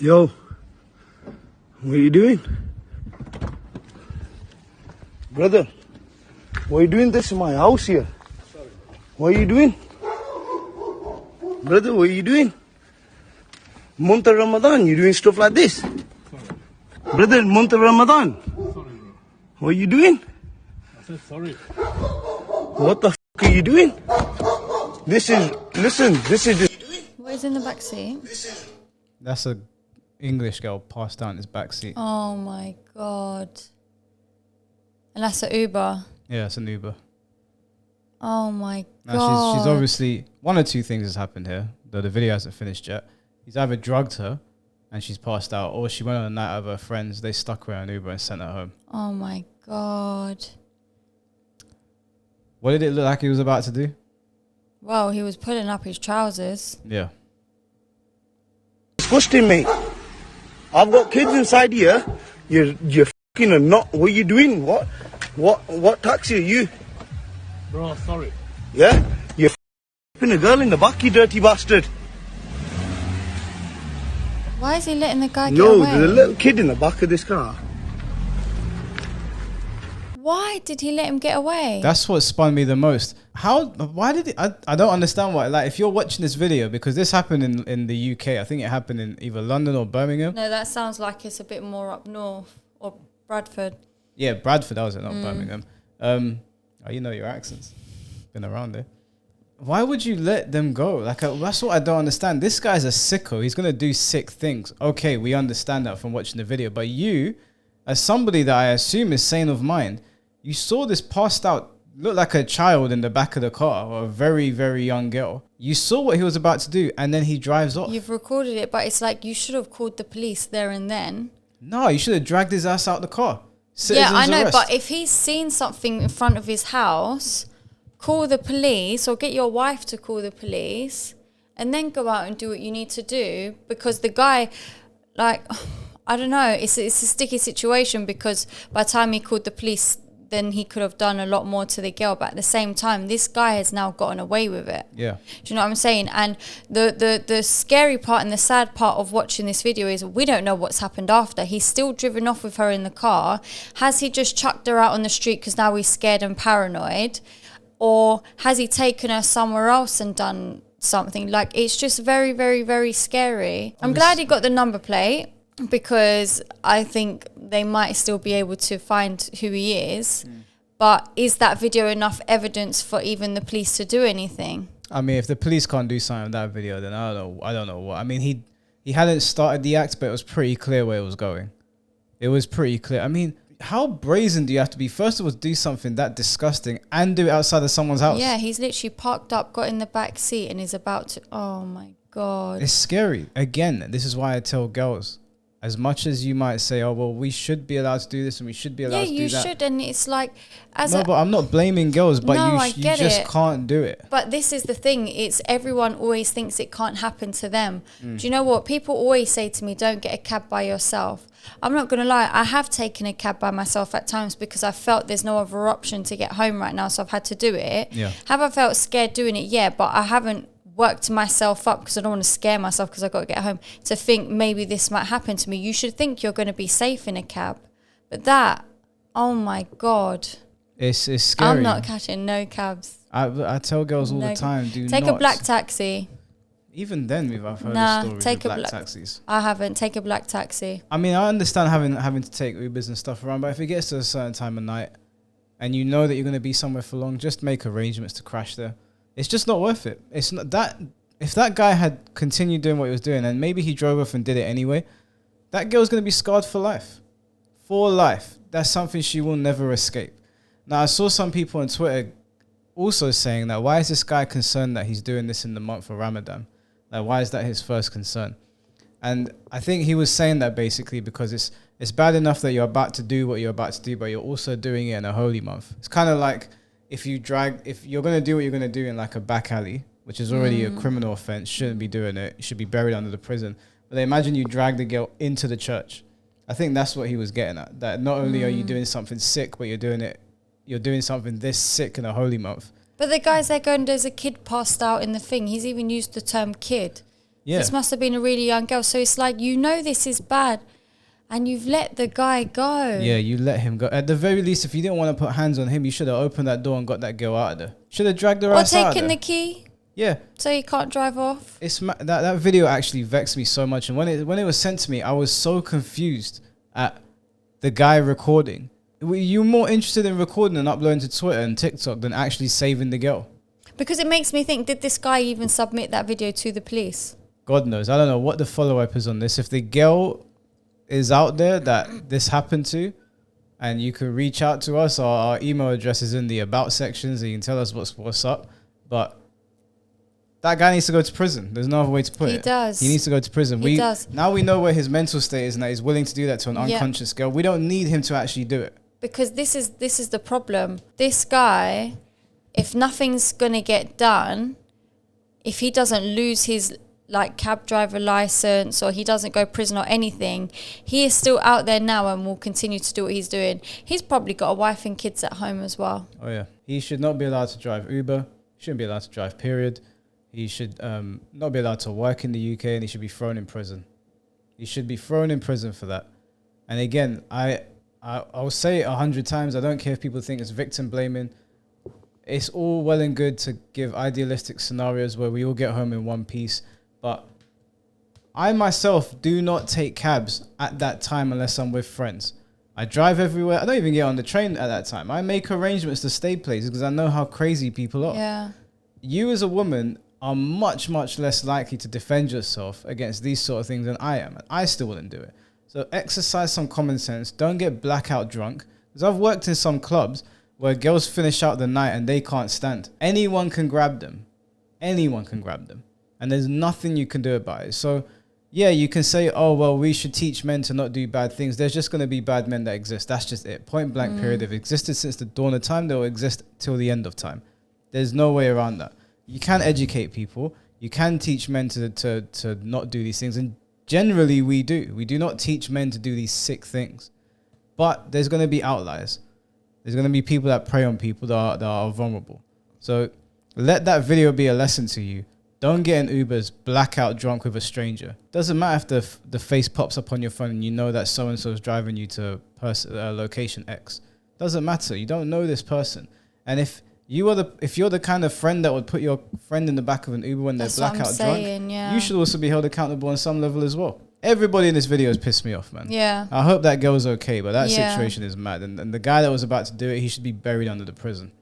Yo, what are you doing? Brother, what are you doing this in my house here? Sorry. What are you doing? Brother, what are you doing? Month of Ramadan, you doing stuff like this? Sorry. Brother, month of Ramadan, Sorry, bro. what are you doing? I said sorry. What the f*** are you doing? This is just... What is in the back seat? That's a English girl passed out in his backseat. Oh my god. And that's an Uber. Yeah, it's an Uber. Oh my Now god. she's obviously, one or two things has happened here, though the video hasn't finished yet. He's either drugged her and she's passed out, or she went on a night out with her friends, they stuck her in an Uber and sent her home. Oh my god. What did it look like he was about to do? Well, he was pulling up his trousers. Yeah. Disgusting, mate. I've got kids inside here. You're fucking a nut. What are you doing? What taxi are you? Bro, sorry. Yeah? You're f***ing a girl in the back, you dirty bastard. Why is he letting the guy get No, away? there's a little kid in the back of this car. Why did he let him get away? That's what spun me the most. Why did it, I don't understand why. Like, if you're watching this video, because this happened in the UK, I think it happened in either London or Birmingham. No, that sounds like it's a bit more up north. Or Bradford. Yeah, Bradford, that was it, not Birmingham. You know your accents. Been around there. Why would you let them go? Like, that's what I don't understand. This guy's a sicko. He's going to do sick things. Okay, we understand that from watching the video. But you, as somebody that I assume is sane of mind, you saw this passed out, look like a child in the back of the car, or a very, very young girl. You saw what he was about to do, and then he drives off. You've recorded it, but it's like you should have called the police there and then. No, you should have dragged his ass out the car. Yeah, I Citizen's know, arrest. but if he's seen something in front of his house, call the police or get your wife to call the police and then go out and do what you need to do, because the guy, like, I don't know, it's a sticky situation, because by the time he called the police, then he could have done a lot more to the girl. But at the same time, this guy has now gotten away with it. Yeah. Do you know what I'm saying? And the scary part and the sad part of watching this video is we don't know what's happened after. He's still driven off with her in the car. Has he just chucked her out on the street because now he's scared and paranoid? Or has he taken her somewhere else and done something? Like, it's just very, very, very scary. I'm glad he got the number plate, because I think they might still be able to find who he is. But is that video enough evidence for even the police to do anything? I mean, if the police can't do something with that video, then I don't know what. I mean, he hadn't started the act, but it was pretty clear where it was going. It was pretty clear. I mean, how brazen do you have to be? First of all, do something that disgusting and do it outside of someone's house. Yeah, he's literally parked up, got in the back seat, and is about to... Oh, my God. It's scary. Again, this is why I tell girls, as much as you might say, oh, well, we should be allowed to do this and we should be allowed to do that. Yeah, you should, and it's like... But I'm not blaming girls, but No, I you get just it. can't do it. But this is the thing, it's everyone always thinks it can't happen to them. Do you know what? People always say to me, don't get a cab by yourself. I'm not going to lie, I have taken a cab by myself at times because I felt there's no other option to get home right now, so I've had to do it. Yeah. Have I felt scared doing it? Yeah, but I haven't worked myself up because I don't want to scare myself because I've got to get home to think maybe this might happen to me. You should think you're going to be safe in a cab. But that, oh my God. It's scary. I'm not catching no cabs. I tell girls all No. the time, Take a black taxi. Even then, I've heard Nah, stories take of a black black- taxis. I haven't. Take a black taxi. I mean, I understand having to take Ubers and stuff around, but if it gets to a certain time of night and you know that you're going to be somewhere for long, just make arrangements to crash there. It's just not worth it. It's not that. If that guy had continued doing what he was doing, and maybe he drove off and did it anyway, that girl's going to be scarred for life. For life. That's something she will never escape. Now, I saw some people on Twitter also saying that, why is this guy concerned that he's doing this in the month of Ramadan? Like, why is that his first concern? And I think he was saying that basically because it's bad enough that you're about to do what you're about to do, but you're also doing it in a holy month. It's kind of like if you're going to do what you're going to do in like a back alley, which is already a criminal offense, shouldn't be doing it. You should be buried under the prison. But they imagine you drag the girl into the church. I think that's what he was getting at. That not only are you doing something sick, but you're doing something this sick in a holy month. But the guy's there going, there's a kid passed out in the thing. He's even used the term kid. Yeah. This must have been a really young girl. So it's like, you know this is bad and you've let the guy go. Yeah, you let him go. At the very least, if you didn't want to put hands on him, you should have opened that door and got that girl out of there. Should have dragged her Or ass out of taken there. the key Yeah. so you can't drive off. That video actually vexed me so much. And when it was sent to me, I was so confused at the guy recording. You're more interested in recording and uploading to Twitter and TikTok than actually saving the girl. Because it makes me think, did this guy even submit that video to the police? God knows. I don't know what the follow-up is on this. If the girl is out there that this happened to, and you can reach out to us, our email address is in the about sections, and you can tell us what's up. But that guy needs to go to prison. There's no other way to put it. He does. He needs to go to prison. He does. Now we know where his mental state is and that he's willing to do that to an Yeah. unconscious girl. We don't need him to actually do it. Because this is the problem. This guy, if nothing's gonna get done, if he doesn't lose his like cab driver license or he doesn't go prison or anything, he is still out there now and will continue to do what he's doing. He's probably got a wife and kids at home as well. Oh yeah. He should not be allowed to drive Uber. Shouldn't be allowed to drive, period. He should not be allowed to work in the UK, and he should be thrown in prison. He should be thrown in prison for that. And again, I'll say it 100 times. I don't care if people think it's victim blaming. It's all well and good to give idealistic scenarios where we all get home in one piece. But I myself do not take cabs at that time unless I'm with friends. I drive everywhere. I don't even get on the train at that time. I make arrangements to stay places because I know how crazy people are. Yeah. You as a woman are much, much less likely to defend yourself against these sort of things than I am. And I still wouldn't do it. So exercise some common sense. Don't get blackout drunk. Because I've worked in some clubs where girls finish out the night and they can't stand. Anyone can grab them. Anyone can grab them. And there's nothing you can do about it. So, yeah, you can say, oh, well, we should teach men to not do bad things. There's just going to be bad men that exist. That's just it. Point blank period. They've existed since the dawn of time. They'll exist till the end of time. There's no way around that. You can educate people. You can teach men to not do these things. And generally, we do. We do not teach men to do these sick things. But there's going to be outliers. There's going to be people that prey on people that are vulnerable. So let that video be a lesson to you. Don't get in Ubers blackout drunk with a stranger. Doesn't matter if the face pops up on your phone and you know that so-and-so is driving you to location X. Doesn't matter. You don't know this person. And if you're the kind of friend that would put your friend in the back of an Uber when they're blackout drunk, yeah. you should also be held accountable on some level as well. Everybody in this video has pissed me off, man. Yeah. I hope that girl's okay, but that Yeah. situation is mad. And the guy that was about to do it, he should be buried under the prison.